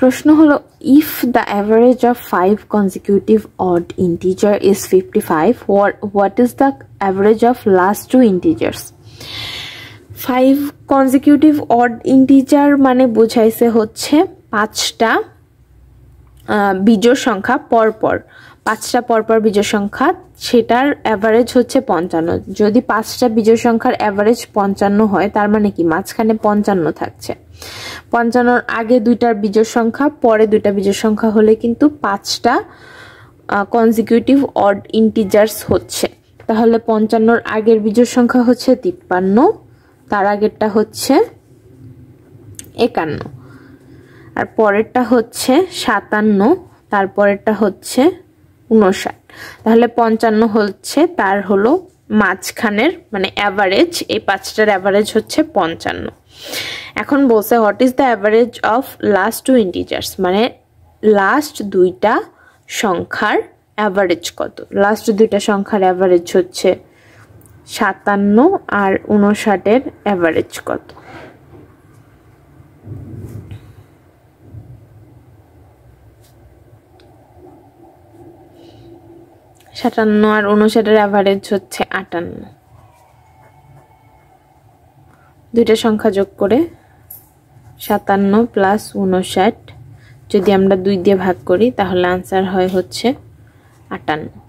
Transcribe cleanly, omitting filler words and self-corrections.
প্রশ্ন হলো if the average of 5 consecutive odd integer is 55, what is the average of last two integers? 5 consecutive odd integer মানে বোঝাইছে হচ্ছে পাঁচটা বিজোড় সংখ্যা পরপর, পাঁচটা পরপর বিজোড় সংখ্যা, সেটার অ্যাভারেজ হচ্ছে 55। যদি পাঁচটা বিজোড় সংখ্যার অ্যাভারেজ 55 হয় তার মানে কি মাঝখানে 55 থাকছে। 55-র আগে দুইটার বিজোড় সংখ্যা, পরে দুইটা বিজোড় সংখ্যা হলে কিন্তু পাঁচটা কনজিকিউটিভ অড ইন্টিজার্স হচ্ছে। তাহলে 55-র আগের বিজোড় সংখ্যা হচ্ছে 53, তার আগেরটা হচ্ছে 51, আর পরেরটা হচ্ছে 57, তারপরেরটা হচ্ছে 59। তাহলে 55 হচ্ছে তার হলো মাঝখানের মানে অ্যাভারেজ, এই পাঁচটার অ্যাভারেজ হচ্ছে 55। এখন বলছে what is the average of last two integers, মানে লাস্ট দুইটা সংখ্যার অ্যাভারেজ কত। লাস্ট দুইটা সংখ্যার অ্যাভারেজ হচ্ছে 57 আর 59-এর অ্যাভারেজ কত। সাতান্ন আর 59-এর অ্যাভারেজ হচ্ছে 58। দুইটা সংখ্যা যোগ করে 57 প্লাস 59 যদি আমরা 2 দিয়ে ভাগ করি তাহলে আনসার হয় হচ্ছে 58।